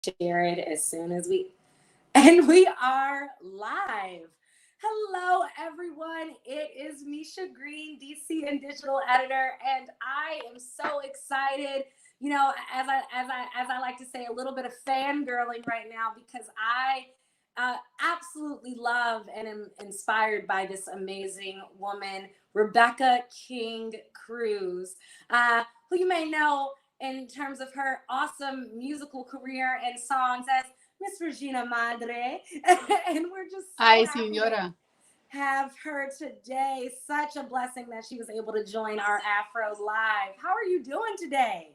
share it as soon as we are live. Hello, everyone. It is Misha Green, DC and digital editor, and I am so excited. As I like to say, a little bit of fangirling right now because I absolutely love and am inspired by this amazing woman, Rebecca King Cruz, who you may know in terms of her awesome musical career and songs as Miss Regina Madre. And we're just so Hi, happy Senora. to have her today. Such a blessing that she was able to join our Afro Live. How are you doing today?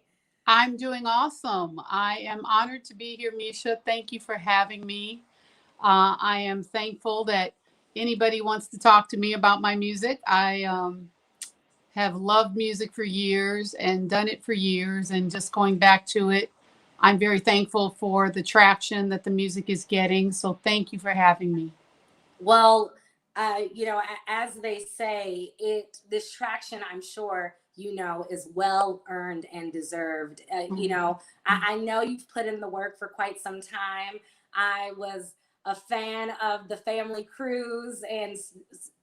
I'm doing awesome. I am honored to be here, Misha. Thank you for having me. I am thankful that anybody wants to talk to me about my music. I have loved music for years and done it for years, and just going back to it, I'm very thankful for the traction that the music is getting. So thank you for having me. Well, as they say, this traction, I'm sure, is well earned and deserved. I know you've put in the work for quite some time. I was a fan of the Family Cruise, and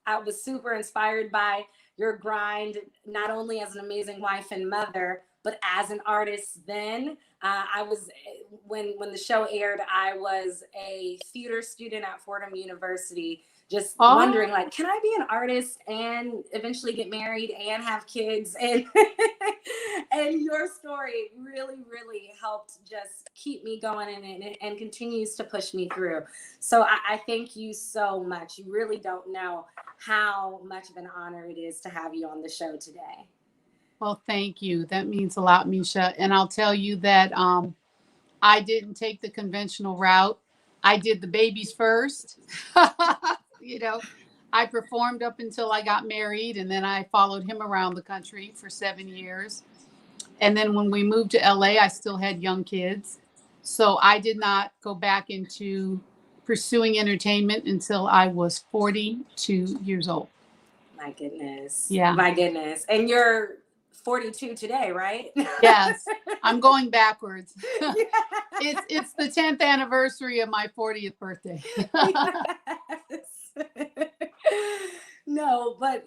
I was super inspired by your grind, not only as an amazing wife and mother, but as an artist then. I was when the show aired, I was a theater student at Fordham University, just wondering, Oh, like, can I be an artist and eventually get married and have kids? And and your story really, really helped just keep me going and continues to push me through. So I thank you so much. You really don't know how much of an honor it is to have you on the show today. well, thank you. That means a lot, Misha. And I'll tell you that I didn't take the conventional route. I did the babies first. you know, I performed up until I got married, and then I followed him around the country for 7 years. And then when we moved to LA, I still had young kids. So I did not go back into pursuing entertainment until I was 42 years old. My goodness. Yeah. My goodness. And you're 42 today, right? Yes. I'm going backwards. Yes. It's the 10th anniversary of my 40th birthday. Yes. No, but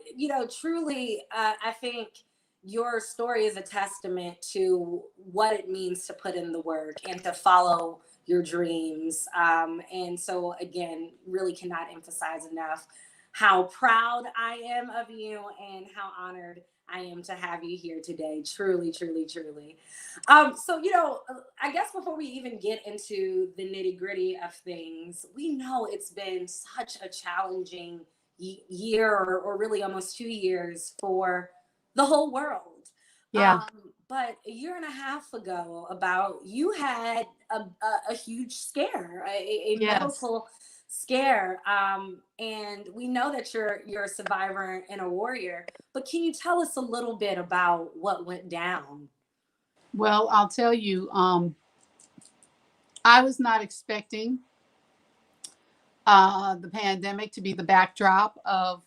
truly, I think your story is a testament to what it means to put in the work and to follow your dreams. And so, again, really cannot emphasize enough how proud I am of you and how honored I am to have you here today. Truly, truly, truly. I guess before we even get into the nitty gritty of things, we know it's been such a challenging year or really almost 2 years for the whole world. Yeah. But a year and a half ago, about you had a huge scare, a Yes. medical scare, and we know that you're a survivor and a warrior. But can you tell us a little bit about what went down? Well, I'll tell you, I was not expecting the pandemic to be the backdrop of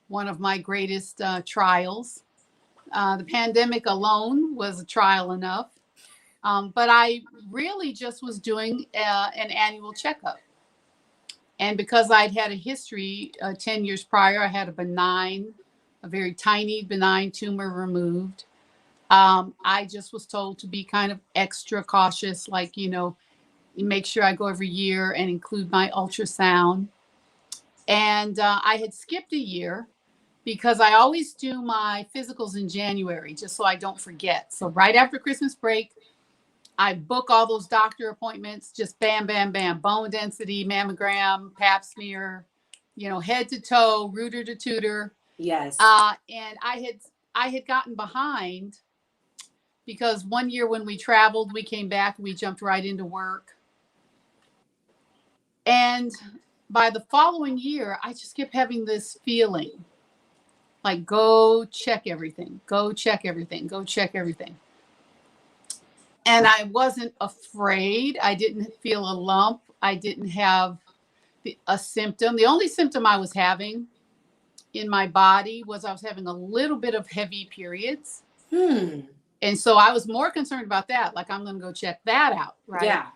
one of my greatest trials. The pandemic alone was a trial enough, but I really just was doing an annual checkup. And because I'd had a history 10 years prior, I had a very tiny, benign tumor removed. I just was told to be kind of extra cautious, like, make sure I go every year and include my ultrasound. And I had skipped a year because I always do my physicals in January just so I don't forget. So right after Christmas break, I book all those doctor appointments, just bam, bam, bam, bone density, mammogram, pap smear, head to toe, rooter to tutor. Yes. And I had gotten behind because one year when we traveled, we came back, we jumped right into work. And by the following year, I just kept having this feeling like, go check everything, go check everything, go check everything. And I wasn't afraid. I didn't feel a lump. I didn't have a symptom. The only symptom I was having in my body was I was having a little bit of heavy periods. Hmm. And so I was more concerned about that. Like, I'm going to go check that out. Right. Yeah.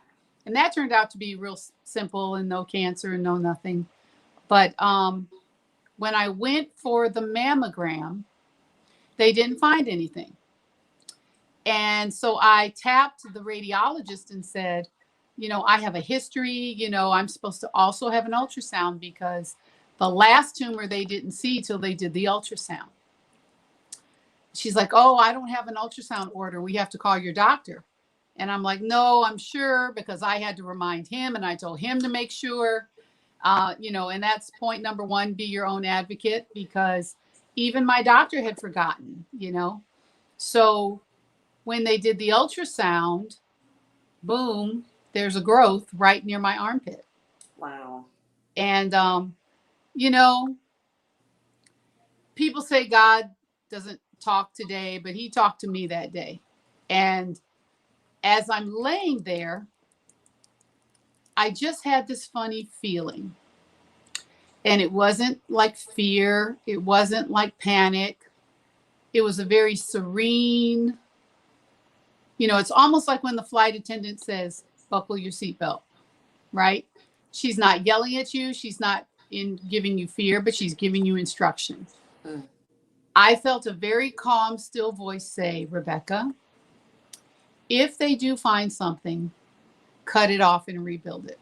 And that turned out to be real simple and no cancer and no nothing. But when I went for the mammogram, they didn't find anything. And so I tapped the radiologist and said, I have a history, I'm supposed to also have an ultrasound because the last tumor they didn't see till they did the ultrasound. She's like, oh, I don't have an ultrasound order. We have to call your doctor. And I'm like, no, I'm sure, because I had to remind him and I told him to make sure, and that's point number one, be your own advocate, because even my doctor had forgotten. So when they did the ultrasound, boom, there's a growth right near my armpit. Wow. And, people say God doesn't talk today, but he talked to me that day. And as I'm laying there, I just had this funny feeling. And it wasn't like fear. It wasn't like panic. It was a very serene, it's almost like when the flight attendant says, buckle your seatbelt, right? She's not yelling at you. She's not giving you fear, but she's giving you instruction. Mm. I felt a very calm, still voice say, Rebecca, if they do find something, cut it off and rebuild it.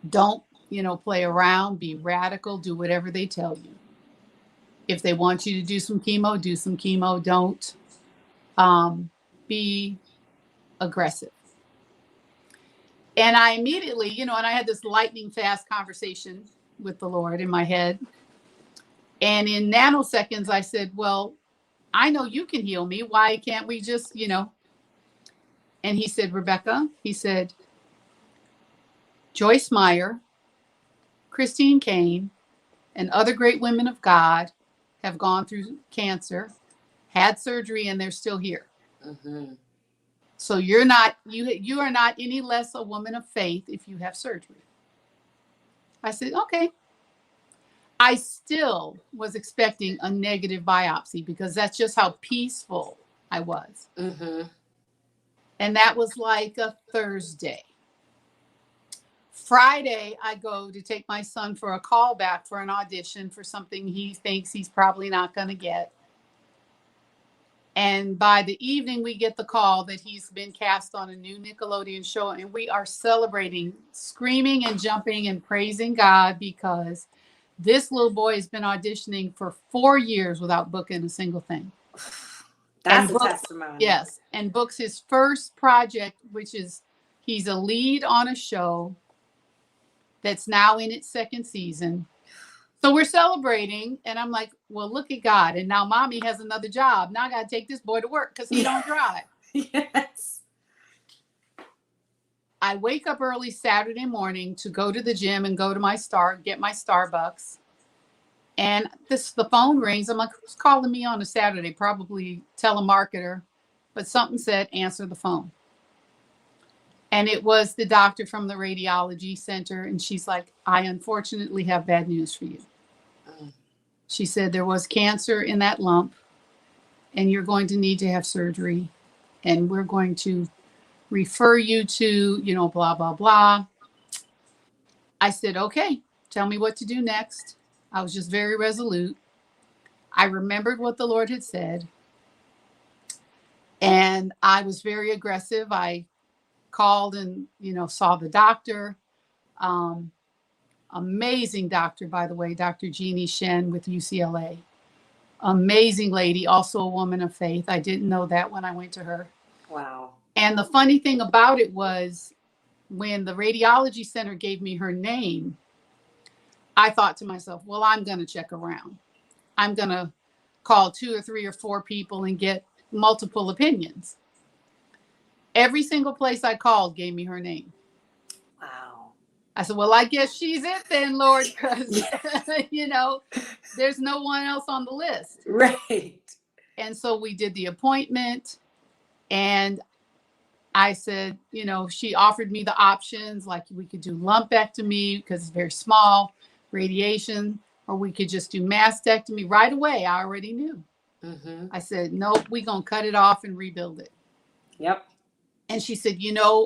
Don't, play around, be radical, do whatever they tell you. If they want you to do some chemo, do some chemo. Don't be aggressive. And I immediately, and I had this lightning fast conversation with the Lord in my head. And in nanoseconds, I said, well, I know you can heal me. Why can't we just, And he said, Rebecca, he said, Joyce Meyer, Christine Kane, and other great women of God have gone through cancer, had surgery, and they're still here. Mm-hmm. So you are not any less a woman of faith if you have surgery. I said, okay. I still was expecting a negative biopsy because that's just how peaceful I was. Mm-hmm. And that was like a Thursday. Friday, I go to take my son for a call back for an audition for something he thinks he's probably not going to get. And by the evening, we get the call that he's been cast on a new Nickelodeon show. And we are celebrating, screaming and jumping and praising God because this little boy has been auditioning for 4 years without booking a single thing. That's a testimony. Yes. And books his first project, which is he's a lead on a show that's now in its second season. So we're celebrating, and I'm like, well, look at God. And now mommy has another job. Now I got to take this boy to work because he don't drive. Yes. I wake up early Saturday morning to go to the gym and go to get my Starbucks. And the phone rings. I'm like, who's calling me on a Saturday? Probably telemarketer. But something said, answer the phone. And it was the doctor from the radiology center. And she's like, I unfortunately have bad news for you. She said there was cancer in that lump and you're going to need to have surgery. And we're going to refer you to, blah, blah, blah. I said, okay, tell me what to do next. I was just very resolute. I remembered what the Lord had said. And I was very aggressive. I called and, saw the doctor. Amazing doctor, by the way, Dr. Jeannie Shen with UCLA. Amazing lady, also a woman of faith. I didn't know that when I went to her. Wow. And the funny thing about it was when the radiology center gave me her name, I thought to myself, well, I'm going to check around. I'm going to call 2 or 3 or 4 people and get multiple opinions. Every single place I called gave me her name. Wow. I said, well, I guess she's it then, Lord, because, there's no one else on the list. Right. And so we did the appointment and I said, she offered me the options, like we could do lumpectomy because it's very small, radiation, or we could just do mastectomy right away. I already knew. Mm-hmm. I said, nope, we're going to cut it off and rebuild it. Yep. And she said,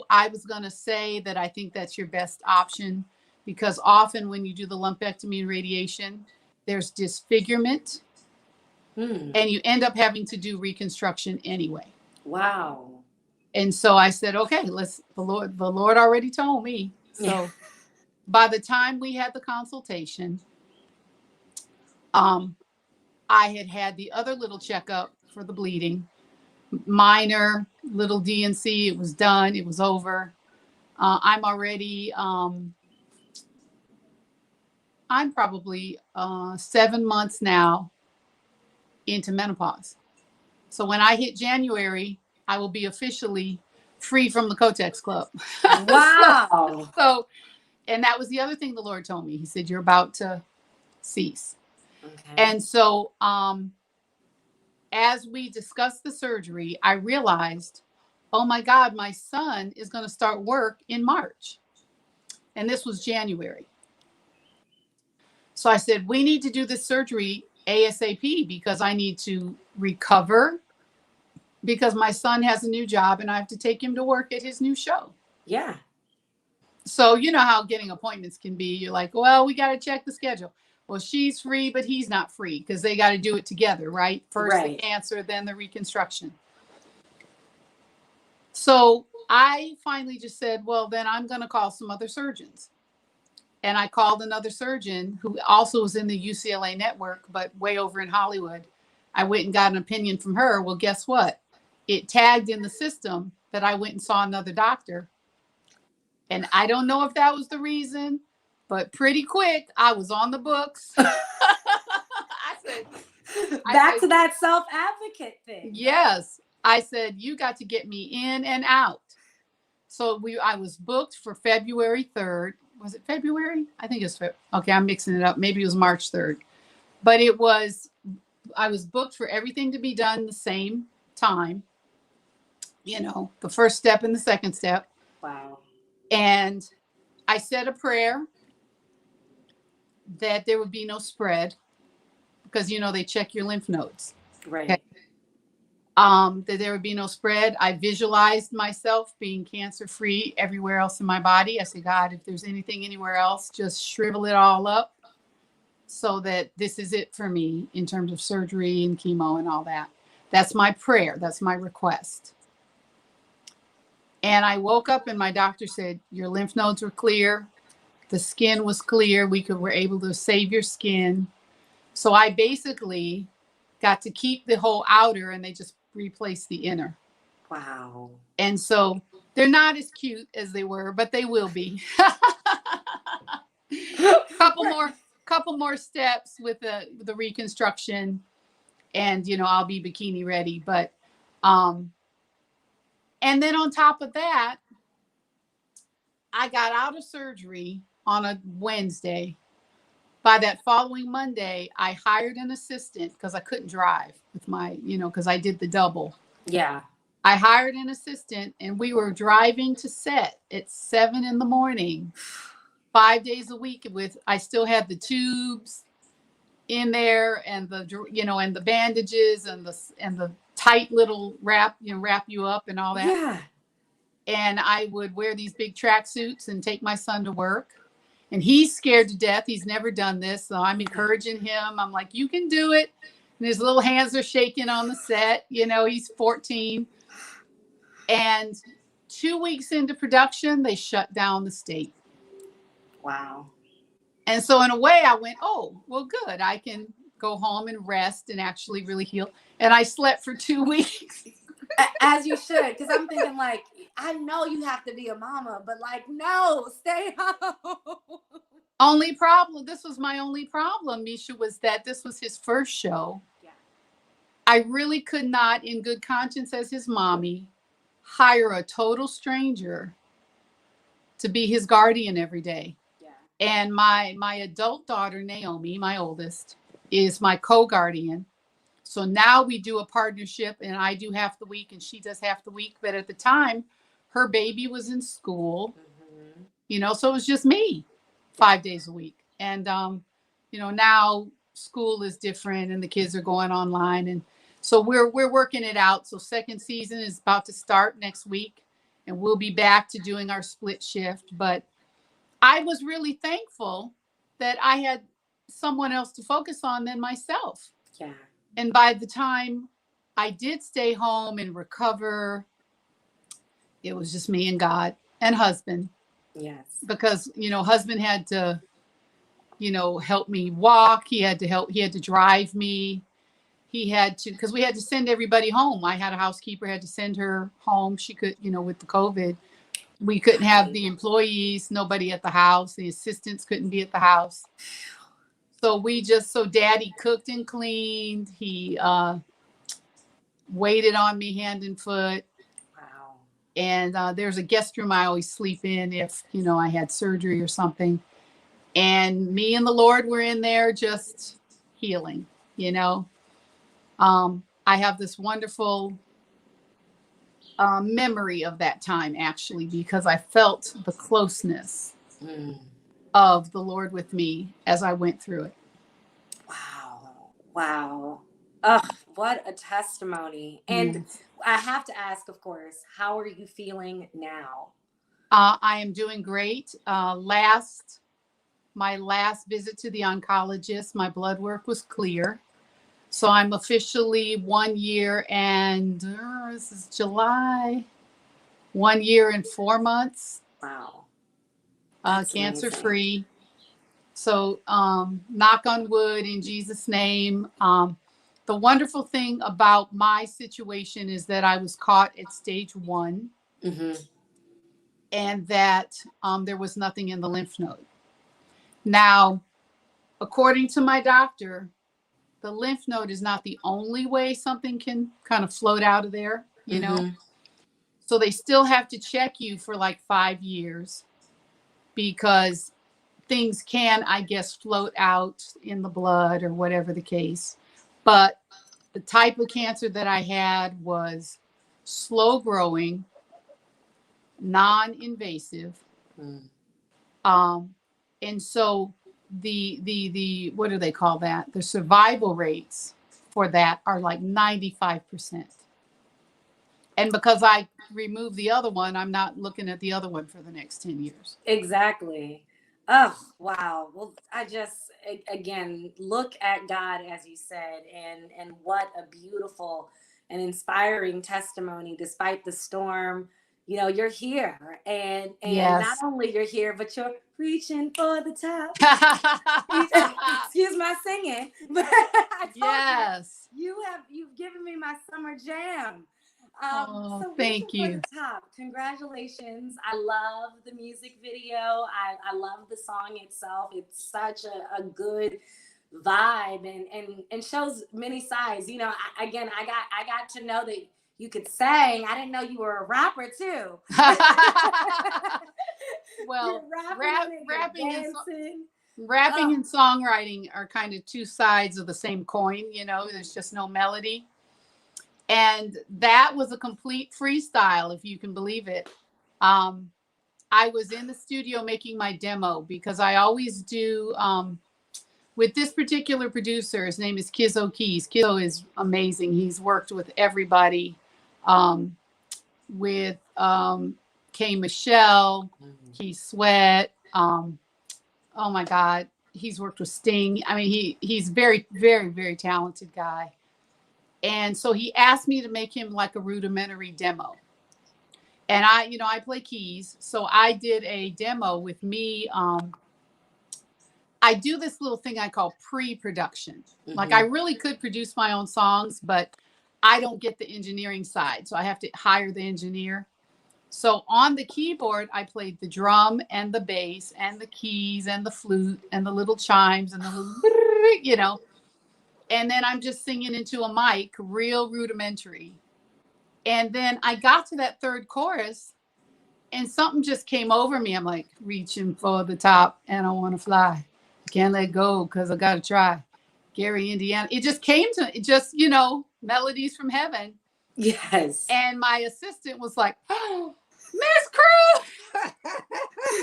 I was going to say that I think that's your best option because often when you do the lumpectomy and radiation, there's disfigurement Hmm. and you end up having to do reconstruction anyway. Wow. And so I said, okay, the Lord already told me. So by the time we had the consultation, um, I had the other little checkup for the bleeding, minor little DNC. It was done. It was over. I'm already, I'm probably 7 months now into menopause. So when I hit January, I will be officially free from the Kotex Club. so, Wow. so, and that was the other thing the Lord told me. He said, you're about to cease. Okay. And so, as we discussed the surgery, I realized, oh my God, my son is going to start work in March. And this was January. So I said, we need to do this surgery ASAP because I need to recover because my son has a new job and I have to take him to work at his new show. Yeah. So you know how getting appointments can be. You're like, well, we got to check the schedule. Well, she's free, but he's not free because they got to do it together, right? First the Right. cancer, then the reconstruction. So I finally just said, well, then I'm going to call some other surgeons. And I called another surgeon who also was in the UCLA network, but way over in Hollywood. I went and got an opinion from her. Well, guess what? It tagged in the system that I went and saw another doctor. And I don't know if that was the reason, but pretty quick, I was on the books. Back to that self-advocate thing. Yes. I said, you got to get me in and out. So I was booked for February 3rd. Was it February? I think it's okay. I'm mixing it up. Maybe it was March 3rd, but I was booked for everything to be done the same time. The first step and the second step. Wow. And I said a prayer that there would be no spread because, they check your lymph nodes. Right. Okay. That there would be no spread. I visualized myself being cancer free everywhere else in my body. I said, God, if there's anything anywhere else, just shrivel it all up so that this is it for me in terms of surgery and chemo and all that. That's my prayer. That's my request. And I woke up and my doctor said, your lymph nodes were clear. The skin was clear. We're able to save your skin. So I basically got to keep the whole outer and they just replaced the inner. Wow. And so they're not as cute as they were, but they will be. couple more steps with the reconstruction and I'll be bikini ready. But and then on top of that, I got out of surgery on a Wednesday. By that following Monday, I hired an assistant because I couldn't drive with because I did the double. Yeah. I hired an assistant and we were driving to set at 7 a.m, 5 days a week I still had the tubes in there and and the bandages and the tight little wrap you up and all that. Yeah. And I would wear these big tracksuits and take my son to work. And he's scared to death. He's never done this. So I'm encouraging him. I'm like, you can do it. And his little hands are shaking on the set. He's 14. And 2 weeks into production, they shut down the state. Wow. And so in a way I went, oh, well, good. I can go home and rest and actually really heal. And I slept for 2 weeks. As you should, because I'm thinking like, I know you have to be a mama, but like, no, stay home. This was my only problem, Micha, was that this was his first show. Yeah. I really could not, in good conscience as his mommy, hire a total stranger to be his guardian every day. Yeah. And my adult daughter, Naomi, my oldest, is my co-guardian. So now we do a partnership and I do half the week and she does half the week. But at the time, her baby was in school, so it was just me 5 days a week. And, now school is different and the kids are going online. And so we're working it out. So second season is about to start next week. and we'll be back to doing our split shift. But I was really thankful that I had someone else to focus on than myself. Yeah. And by the time I did stay home and recover, it was just me and God and husband. Yes. Because, husband had to, help me walk. He had to drive me. He had to, because we had to send everybody home. I had a housekeeper, had to send her home. She could, with the COVID, we couldn't have the employees, nobody at the house. The assistants couldn't be at the house. So daddy cooked and cleaned. He waited on me hand and foot. Wow. And there's a guest room I always sleep in if, I had surgery or something. And me and the Lord were in there just healing, I have this wonderful memory of that time, actually, because I felt the closeness of the Lord with me as I went through it. Wow. Wow. Ugh, what a testimony. And Yes. I have to ask, of course, how are you feeling now? I am doing great. My last visit to the oncologist, my blood work was clear. So I'm officially 1 year and this is July, 1 year and 4 months. Wow. Cancer free. So knock on wood in Jesus' name. The wonderful thing about my situation is that I was caught at stage 1 and that there was nothing in the lymph node. Now, according to my doctor, the lymph node is not the only way something can kind of float out of there, So they still have to check you for like 5 years because things can, I guess, float out in the blood or whatever the case. But the type of cancer that I had was slow growing, non-invasive. And so the what do they call that? The survival rates for that are like 95%. And because I removed the other one, I'm not looking at the other one for the next 10 years. Exactly. Oh, wow. Well, again, look at God, as you said, and what a beautiful and inspiring testimony despite the storm. You're here, and not Yes. only you're here, but you're reaching for the top. Excuse my singing, but I told Yes. you've given me my summer jam. So thank you. For the top, congratulations. I love the music video. I love the song itself. It's such a good vibe and shows many sides. I got to know that you could sing. I didn't know you were a rapper too. Well, rapping dancing. And songwriting are kind of two sides of the same coin. There's just no melody. And that was a complete freestyle, if you can believe it. I was in the studio making my demo because I always do with this particular producer. His name is Kizzo Keys. Kizzo is amazing. He's worked with everybody, with K. Michelle, Keith Sweat. Oh my God, he's worked with Sting. I mean, he's very, very, very talented guy. And so he asked me to make him like a rudimentary demo. And I play keys. So I did a demo with me. I do this little thing I call pre-production. Like I really could produce my own songs, but I don't get the engineering side. So I have to hire the engineer. So on the keyboard, I played the drum and the bass and the keys and the flute and the little chimes and the little, and then I'm just singing into a mic, real rudimentary. And then I got to that third chorus and something just came over me. I'm like, reaching for the top and I want to fly. Can't let go because I got to try. Gary, Indiana. It just came to it, just, melodies from heaven. Yes. And my assistant was like, oh, Miss Cruz.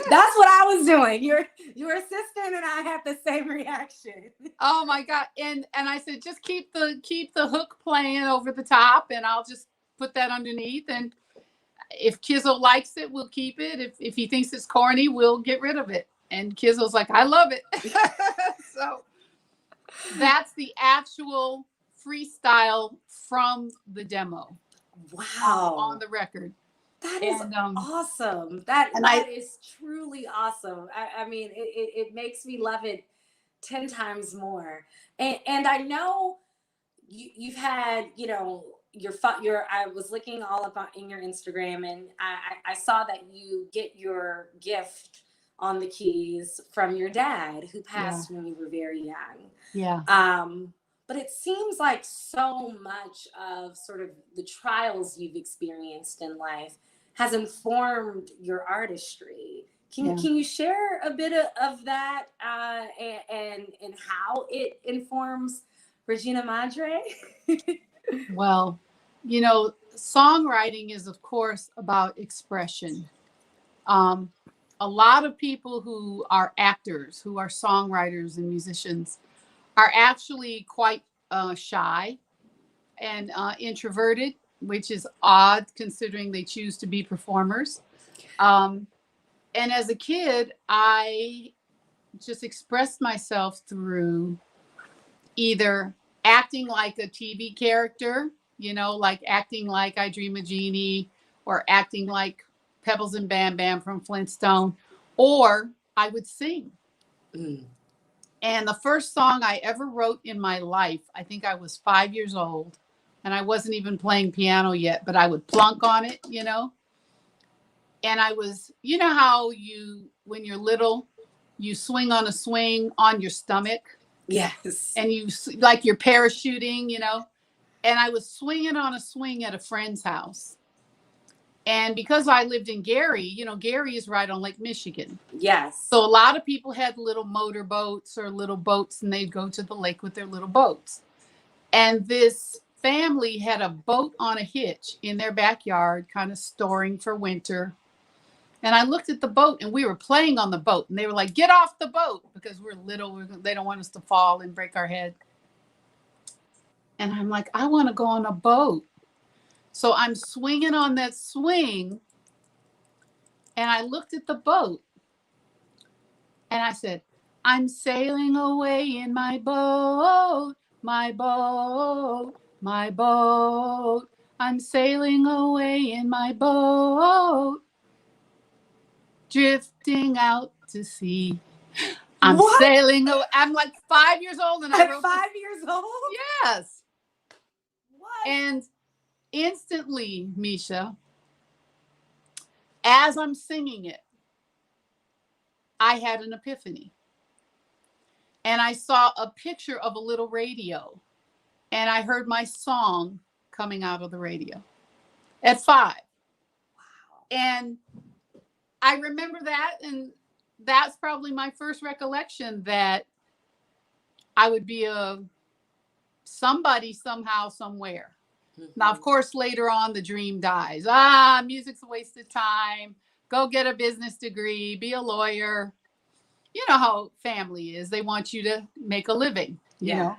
That's what I was doing. Your assistant and I had the same reaction. Oh my God. And I said, just keep the hook playing over the top and I'll just put that underneath. And if Kizzo likes it, we'll keep it. If he thinks it's corny, we'll get rid of it. And Kizzo's like, I love it. So that's the actual freestyle from the demo on Wow. the record. That is And awesome. That and that is truly awesome. I mean, it makes me love it 10 times more. And I know you've had, you know, your I was looking all about in your Instagram, and I saw that you get your gift on the keys from your dad who yeah, passed when you were very young. yeah, But it seems like so much of sort of the trials you've experienced in life has informed your artistry. yeah. Can you share a bit of that and how it informs Regina Madre? Well, you know, songwriting is, of course, about expression. Um, a lot of people who are actors, who are songwriters and musicians, are actually quite shy and introverted, which is odd considering they choose to be performers. Um, and as a kid, I just expressed myself through either acting like a TV character, you know, like acting like I Dream a Genie or acting like Pebbles and Bam Bam from Flintstone, or I would sing. Mm. And the first song I ever wrote in my life, I think I was 5 years old, and I wasn't even playing piano yet, but I would plunk on it, you know. And I was, you know how you, when you're little, you swing on a swing on your stomach Yes. and you, like you're parachuting, you know. And I was swinging on a swing at a friend's house. And because I lived in Gary, you know, Gary is right on Lake Michigan. Yes. So a lot of people had little motor boats or little boats, and they'd go to the lake with their little boats. And this family had a boat on a hitch in their backyard, kind of storing for winter. And I looked at the boat, and we were playing on the boat, and they were like, "Get off the boat," because we're little. They don't want us to fall and break our head. And I'm like, I want to go on a boat. So I'm swinging on that swing, and I looked at the boat, and I said, I'm sailing away in my boat, my boat, my boat. I'm sailing away in my boat, drifting out to sea. I'm What? sailing away. I'm like 5 years old, and I At wrote this. 5 years old? Yes. What? And instantly, Micha, as I'm singing it, I had an epiphany. And I saw a picture of a little radio, and I heard my song coming out of the radio at 5. And I remember that, and that's probably my first recollection that I would be a somebody somehow somewhere. Now, of course, later on the dream dies. Music's a waste of time. Go get a business degree, be a lawyer. You know how family is. They want you to make a living, you Yeah. know.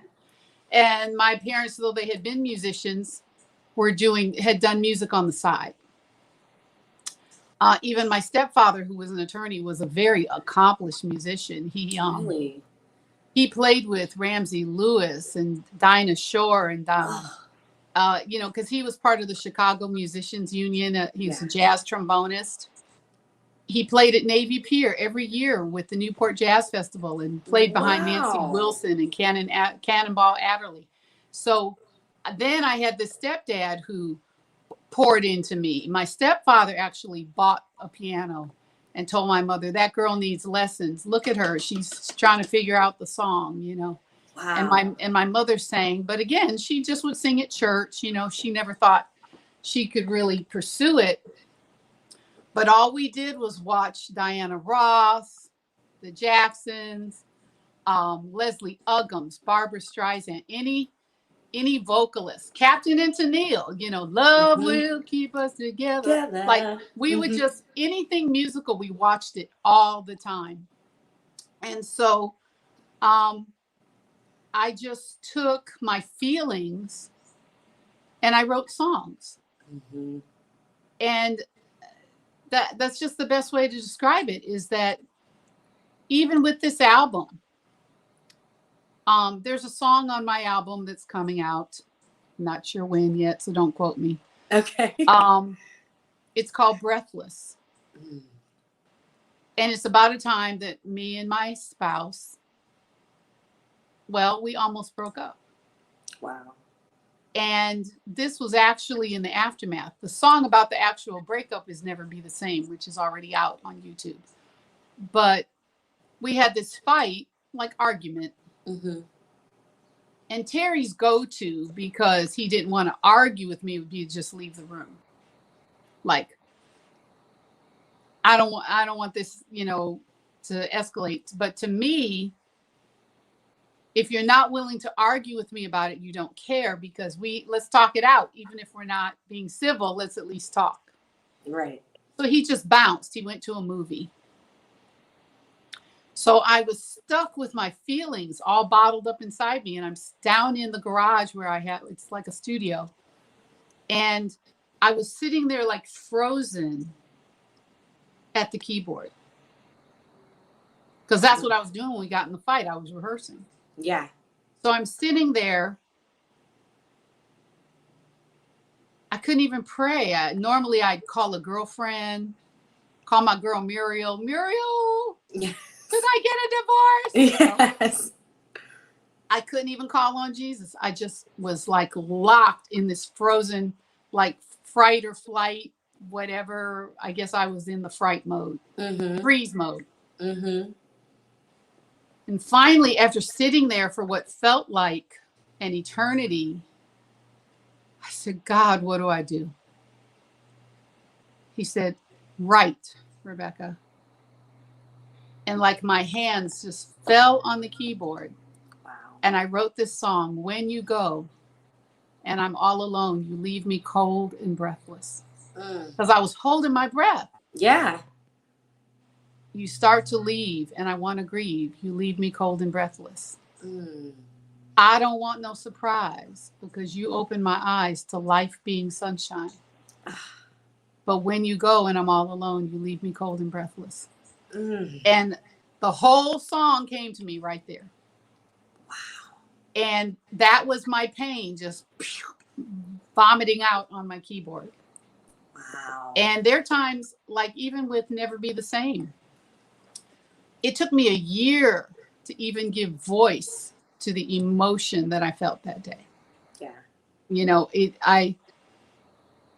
And my parents, though they had been musicians, had done music on the side. Even my stepfather, who was an attorney, was a very accomplished musician. Really? He played with Ramsey Lewis and Dinah Shore, and Ugh. you know, because he was part of the Chicago Musicians Union. He was Yeah. a jazz trombonist. He played at Navy Pier every year with the Newport Jazz Festival and played behind Nancy Wow. Wilson and Cannonball Adderley. So then I had this stepdad who poured into me. My stepfather actually bought a piano and told my mother, that girl needs lessons. Look at her. She's trying to figure out the song, you know. Wow. And my mother sang, but again, she just would sing at church, you know. She never thought she could really pursue it. But all we did was watch Diana Ross, the Jacksons, Leslie Uggams, Barbara Streisand, any vocalist, Captain and Tennille, you know, love Mm-hmm. will keep us together. Like Together. we would Mm-hmm. just anything musical, we watched it all the time. And so I just took my feelings and I wrote songs. Mm-hmm. And that's just the best way to describe it, is that even with this album, there's a song on my album that's coming out. I'm not sure when yet, so don't quote me. Okay. It's called Breathless. And it's about a time that me and my spouse, well, we almost broke up. Wow. And this was actually in the aftermath. The song about the actual breakup is Never Be the Same, which is already out on YouTube. But we had this fight, like argument. Mm-hmm. And Terry's go-to, because he didn't want to argue with me, would be to just leave the room. Like, I don't want this, to escalate. But to me, if you're not willing to argue with me about it, you don't care, because let's talk it out. Even if we're not being civil, let's at least talk. Right. So he just bounced. He went to a movie. So I was stuck with my feelings all bottled up inside me. And I'm down in the garage where it's like a studio. And I was sitting there like frozen at the keyboard. Because that's what I was doing when we got in the fight. I was rehearsing. Yeah. So I'm sitting there. I couldn't even pray. Normally I'd call a girlfriend, call my girl Muriel. Muriel, Yes. could I get a divorce? Yes. I couldn't even call on Jesus. I just was like locked in this frozen, like fright or flight, whatever. I guess I was in the fright mode, freeze mode. Mm-hmm. And finally, after sitting there for what felt like an eternity, I said, God, what do I do? He said, write, Rebecca. And like my hands just fell on the keyboard. Wow. And I wrote this song, When You Go, and I'm all alone, you leave me cold and breathless. Because I was holding my breath. Yeah. You start to leave, and I want to grieve. You leave me cold and breathless. I don't want no surprise, because you open my eyes to life being sunshine. But when you go and I'm all alone, you leave me cold and breathless. And the whole song came to me right there. Wow. And that was my pain just vomiting out on my keyboard. Wow. And there are times, like even with Never Be the Same, it took me a year to even give voice to the emotion that I felt that day. Yeah.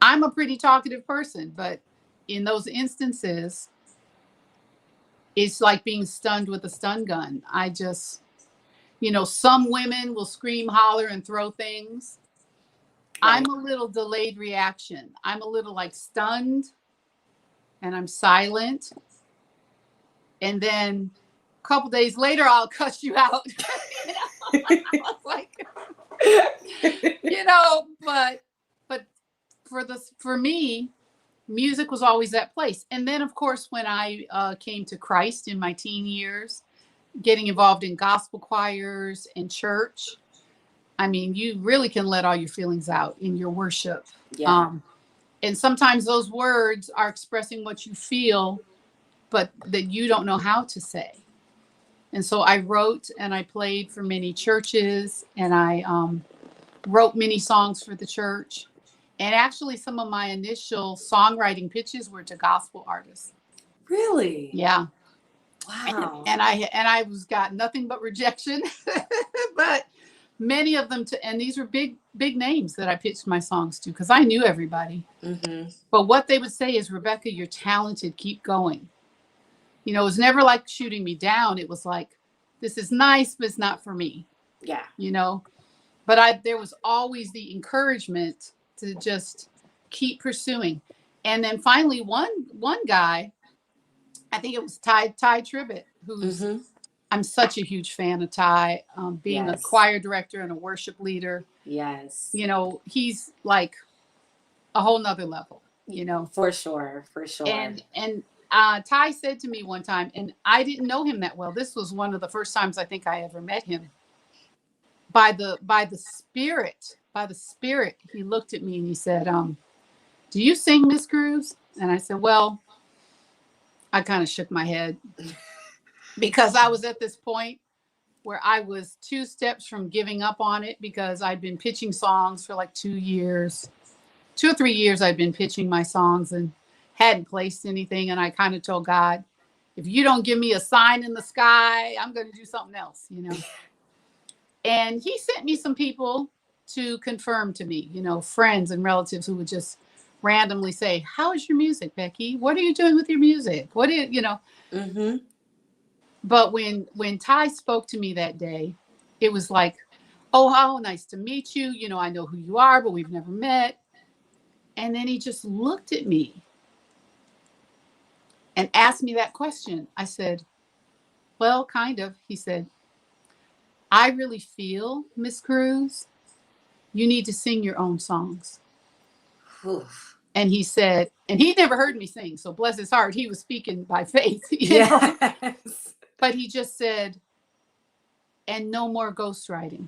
I'm a pretty talkative person, but in those instances, it's like being stunned with a stun gun. I just, some women will scream, holler, and throw things. Right. I'm a little delayed reaction. I'm a little like stunned, and I'm silent. And then a couple days later, I'll cuss you out. I was like, but for me, music was always that place. And then, of course, when I came to Christ in my teen years, getting involved in gospel choirs and church, I mean, you really can let all your feelings out in your worship. Yeah. And sometimes those words are expressing what you feel, but that you don't know how to say. And so I wrote and I played for many churches, and I wrote many songs for the church. And actually, some of my initial songwriting pitches were to gospel artists. Really? Yeah. Wow. And I got nothing but rejection, but many of them and these were big names that I pitched my songs to, because I knew everybody. But what they would say is, Rebecca, you're talented. Keep going. It was never like shooting me down. It was like, this is nice, but it's not for me. Yeah. But there was always the encouragement to just keep pursuing. And then finally, one guy, I think it was Ty Tribbett, who's, I'm such a huge fan of Ty, being a choir director and a worship leader. Yes. He's like a whole nother level, For sure. And Ty said to me one time, and I didn't know him that well. This was one of the first times I think I ever met him. By the Spirit, he looked at me and he said, do you sing, Miss Cruz? And I said, well, I kind of shook my head because I was at this point where I was two steps from giving up on it because I'd been pitching songs for like 2 years. 2 or 3 years I'd been pitching my songs and hadn't placed anything. And I kind of told God, if you don't give me a sign in the sky, I'm going to do something else, you know. And he sent me some people to confirm to me, you know, friends and relatives who would just randomly say, how is your music, Becky? What are you doing with your music? What do you know? Mm-hmm. But when Ty spoke to me that day, it was like, oh, how nice to meet you. You know, I know who you are, but we've never met. And then he just looked at me and asked me that question. I said, well, kind of. He said, I really feel, Miss Cruz, you need to sing your own songs. Oof. And he said, and he never heard me sing. So bless his heart, he was speaking by faith, you know. Yes. But he just said, and no more ghostwriting.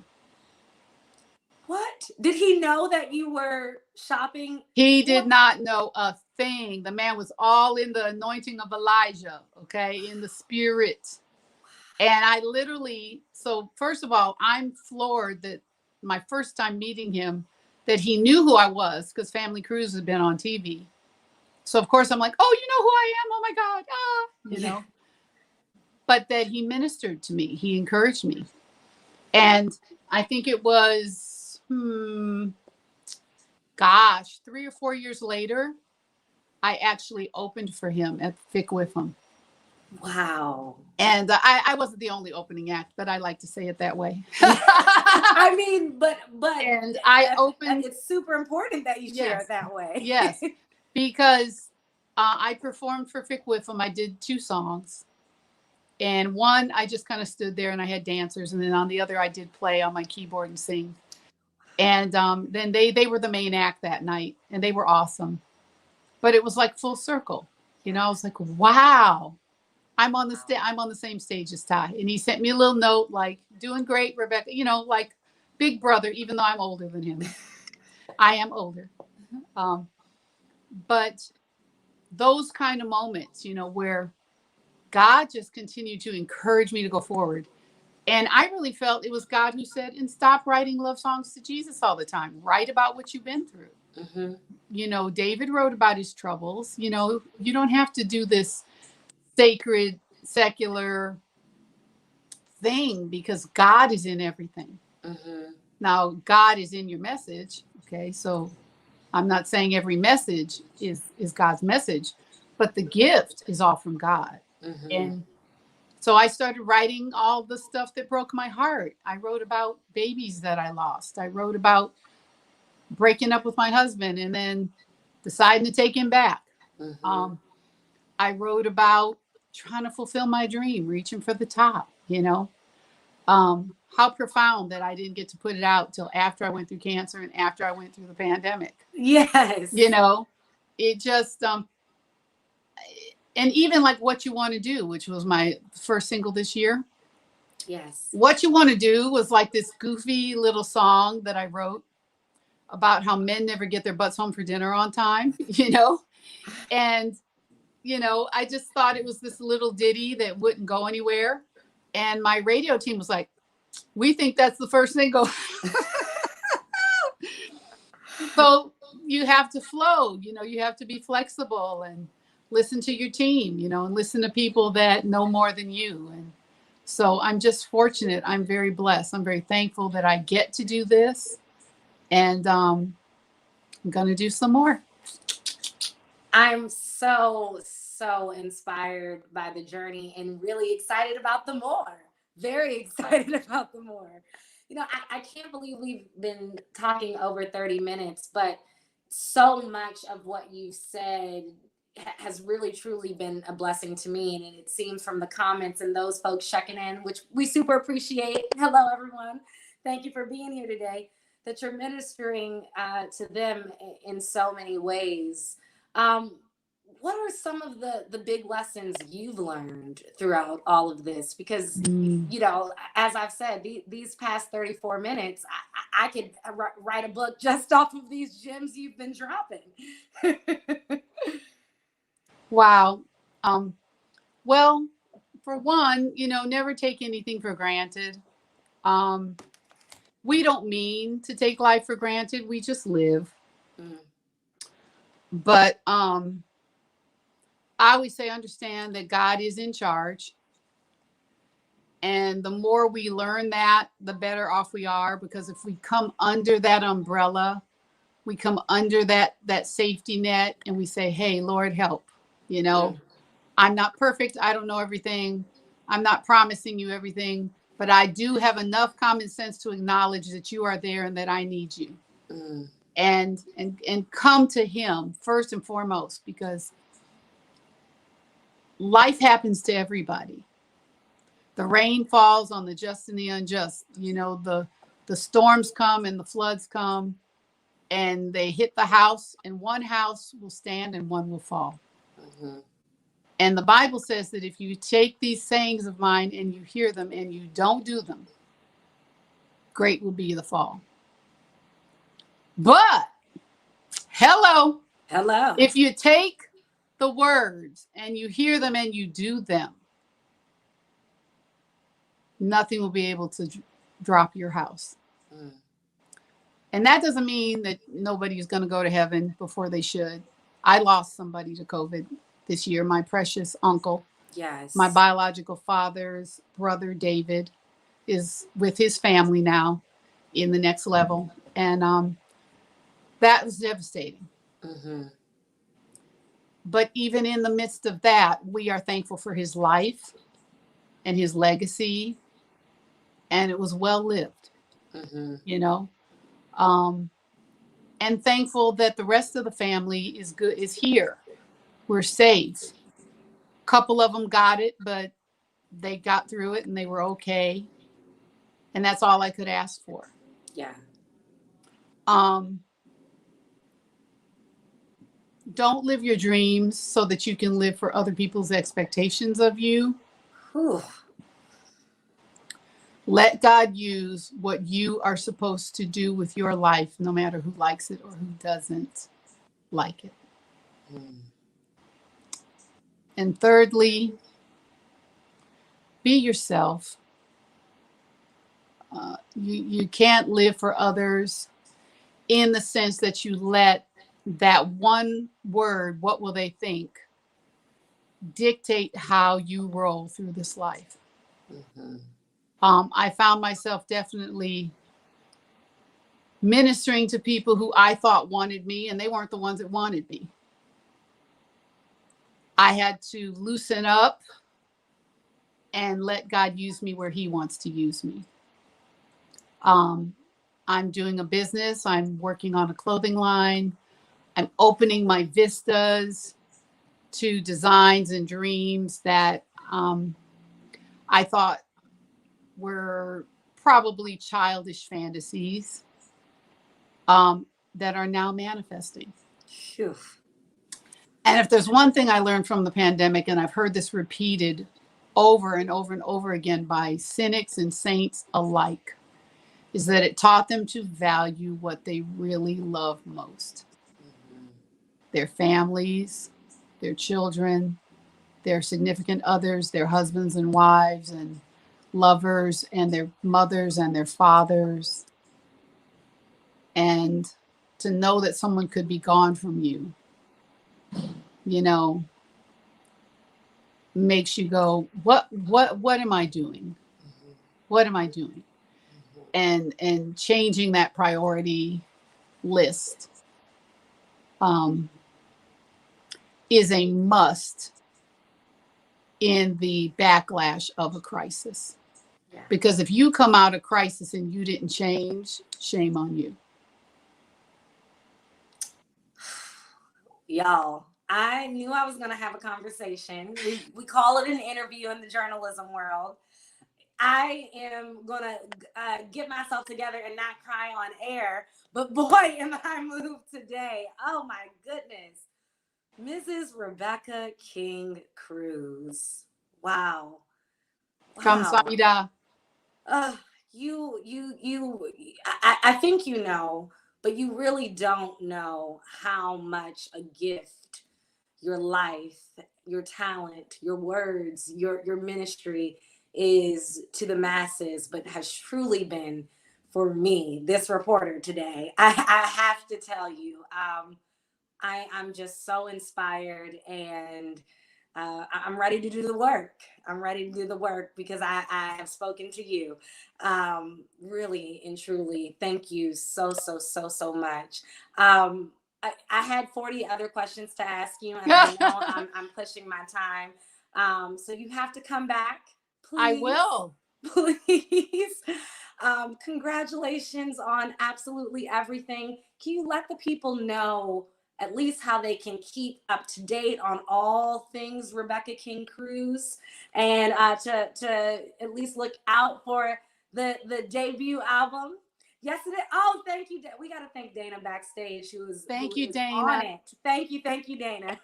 What? Did he know that you were shopping? He did What? not know a thing. The man was all in the anointing of Elijah, okay, in the spirit. And I literally, so first of all, I'm floored that my first time meeting him, that he knew who I was because Family Cruise had been on TV. So of course I'm like, oh, you know who I am? Oh my God. Ah, you know. But that he ministered to me. He encouraged me. And I think it was, gosh, 3 or 4 years later, I actually opened for him at Thick with him. Wow. And I wasn't the only opening act, but I like to say it that way. I mean, but and I opened. It's super important that you share Yes, it that way. yes, because I performed for Thick with him. I did 2 songs, and one I just kind of stood there and I had dancers, and then on the other I did play on my keyboard and sing. And then they were the main act that night, and they were awesome. But it was like full circle, you know. I was like, wow. I'm on the same stage as Ty. And he sent me a little note like, doing great, Rebecca, you know, like big brother, even though I'm older than him. I am older. Um, but those kind of moments, you know, where God just continued to encourage me to go forward. And I really felt it was God who said, and stop writing love songs to Jesus all the time. Write about what you've been through. Mm-hmm. You know, David wrote about his troubles. You know, you don't have to do this sacred, secular thing because God is in everything. Mm-hmm. Now, God is in your message. Okay. So I'm not saying every message is God's message, but the gift is all from God. Mm-hmm. And so I started writing all the stuff that broke my heart. I wrote about babies that I lost. I wrote about breaking up with my husband and then deciding to take him back. Mm-hmm. I wrote about trying to fulfill my dream, reaching for the top, you know. How profound that I didn't get to put it out till after I went through cancer and after I went through the pandemic. Yes. You know, it just and even like What You Want to Do, which was my first single this year. Yes. What You Want to Do was like this goofy little song that I wrote about how men never get their butts home for dinner on time, you know? And, you know, I just thought it was this little ditty that wouldn't go anywhere. And my radio team was like, we think that's the first single. So you have to flow, you know, you have to be flexible and listen to your team, you know, and listen to people that know more than you. And so I'm just fortunate. I'm very blessed. I'm very thankful that I get to do this. And I'm going to do some more. I'm so inspired by the journey and really excited about the more. Very excited about the more. You know, I can't believe we've been talking over 30 minutes, but so much of what you said has really truly been a blessing to me. And it seems from the comments and those folks checking in, which we super appreciate. Hello, everyone. Thank you for being here today. That you're ministering to them in so many ways. Um, what are some of the big lessons you've learned throughout all of this? Because, you know, as I've said, these past 34 minutes, I could write a book just off of these gems you've been dropping. Wow. Well, for one, never take anything for granted. Um, we don't mean to take life for granted. We just live. Mm, But I always say, understand that God is in charge. And the more we learn that, the better off we are. Because if we come under that umbrella, we come under that safety net, and we say, "Hey, Lord, help." You know, mm, I'm not perfect. I don't know everything. I'm not promising you everything, but I do have enough common sense to acknowledge that you are there and that I need you. mm, And come to him first and foremost, because life happens to everybody. The rain falls on the just and the unjust. The storms come and the floods come, and they hit the house, and one house will stand and one will fall. mhm, And the Bible says that if you take these sayings of mine and you hear them and you don't do them, great will be the fall. But hello, hello. if you take the words and you hear them and you do them, nothing will be able to drop your house. Mm, And that doesn't mean that nobody is going to go to heaven before they should. I lost somebody to COVID this year, my precious uncle. My yes. biological father's brother, David, is with his family now in the next level. And that was devastating. Mm-hmm. But even in the midst of that, we are thankful for his life and his legacy. And it was well lived, Mm-hmm. you know. Um, and thankful that the rest of the family is here. We're safe. A couple of them got it, but they got through it and they were okay. And that's all I could ask for. Yeah. Um, don't live your dreams so that you can live for other people's expectations of you. Whew. Let God use what you are supposed to do with your life, no matter who likes it or who doesn't like it. Mm, And thirdly, be yourself. You can't live for others in the sense that you let that one word, what will they think, dictate how you roll through this life. mm-hmm. I found myself definitely ministering to people who I thought wanted me, and they weren't the ones that wanted me. I had to loosen up and let God use me where He wants to use me. Um, I'm doing a business, I'm working on a clothing line, I'm opening my vistas to designs and dreams that I thought were probably childish fantasies that are now manifesting. Phew. And if there's one thing I learned from the pandemic, and I've heard this repeated over and over and over again by cynics and saints alike, is that it taught them to value what they really love most: Mm-hmm. their families, their children, their significant others, their husbands and wives and lovers, and their mothers and their fathers. And to know that someone could be gone from you, you know, makes you go, what am I doing? Mm-hmm. What am I doing? Mm-hmm. And changing that priority list um, is a must in the backlash of a crisis. Yeah. Because if you come out of crisis and you didn't change, shame on you. Y'all, I knew I was gonna have a conversation. We call it an interview in the journalism world. I am gonna get myself together and not cry on air. But boy, am I moved today! Oh my goodness, Mrs. Rebecca King Cruz. Wow, wow. Kamsahamnida. Uh, you. I think you know, but you really don't know how much a gift your life, your talent, your words, your ministry is to the masses, but has truly been for me, this reporter today. I have to tell you, I'm just so inspired, and I'm ready to do the work. I'm ready to do the work because I have spoken to you. Really and truly, thank you so much. I had 40 other questions to ask you, and I know I'm pushing my time. So you have to come back, I please. will. Please. Congratulations on absolutely everything. Can you let the people know at least how they can keep up to date on all things Rebecca King Cruise, and to at least look out for the debut album? Yes, it is. Oh, thank you. We got to thank Dana backstage, who is on Dana. it. Thank you, Dana.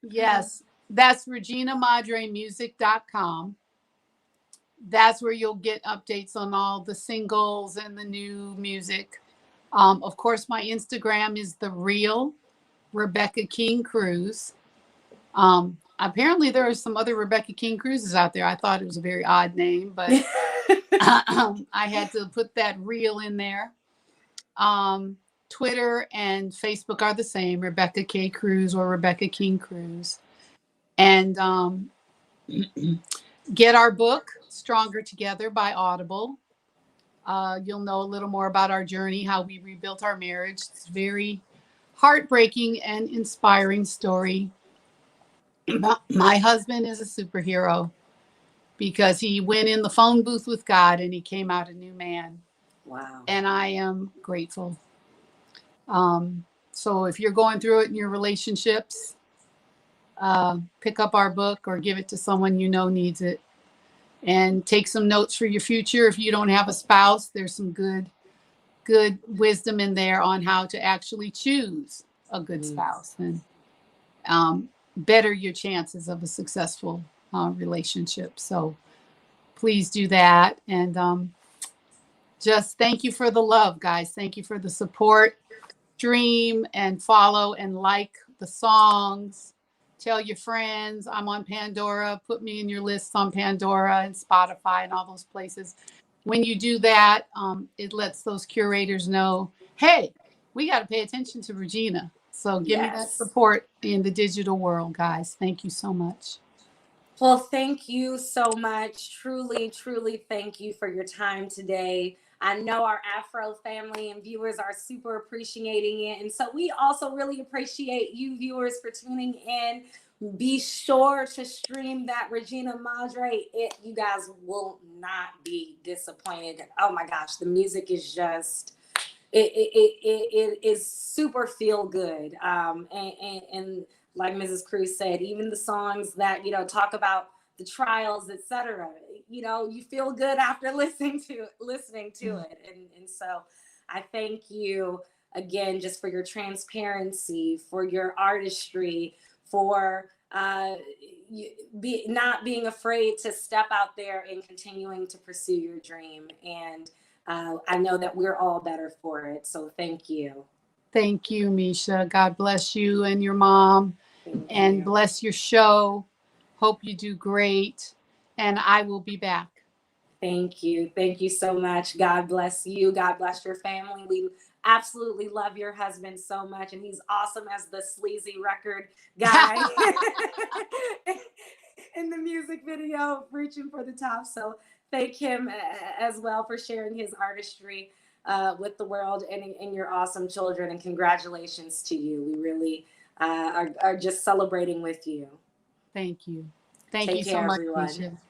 Yes, that's reginamadremusic.com. That's where you'll get updates on all the singles and the new music. Of course, my Instagram is the real Rebecca King Cruise. Apparently, there are some other Rebecca King Cruises out there. I thought it was a very odd name, but I had to put that real in there. Twitter and Facebook are the same, Rebecca K Cruise or Rebecca King Cruise. And get our book, Stronger Together by Audible. You'll know a little more about our journey, how we rebuilt our marriage. It's a very heartbreaking and inspiring story. My husband is a superhero because he went in the phone booth with God and he came out a new man. Wow. And I am grateful. So if you're going through it in your relationships, pick up our book or give it to someone you know needs it. And take some notes for your future. If you don't have a spouse, there's some good wisdom in there on how to actually choose a good spouse and better your chances of a successful relationship. So please do that. And just thank you for the love, guys. Thank you for the support. Stream and follow and like the songs. Tell your friends I'm on Pandora. Put me in your lists on Pandora and Spotify and all those places. When you do that, it lets those curators know, hey, we got to pay attention to Regina. So give me that support in the digital world, guys. Thank you so much. Well, thank you so much. Truly, truly thank you for your time today. I know our Afro family and viewers are super appreciating it. And so we also really appreciate you viewers for tuning in. Be sure to stream that Regina Madre. You guys will not be disappointed. Oh my gosh, the music is just it is super feel good. And like Mrs. Cruz said, even the songs that talk about the trials, etc. You feel good after listening to it. And so I thank you again just for your transparency, for your artistry, for not being afraid to step out there and continuing to pursue your dream. And I know that we're all better for it. So thank you. Thank you, Micha. God bless you and your mom. And bless your show. Hope you do great. And I will be back. Thank you. Thank you so much. God bless you. God bless your family. We absolutely love your husband so much. And he's awesome as the sleazy record guy in the music video, Reaching for the Top. So thank him as well for sharing his artistry with the world and your awesome children. And congratulations to you. We really are just celebrating with you. Thank you. Thank Take you care, so much, everyone. Micha.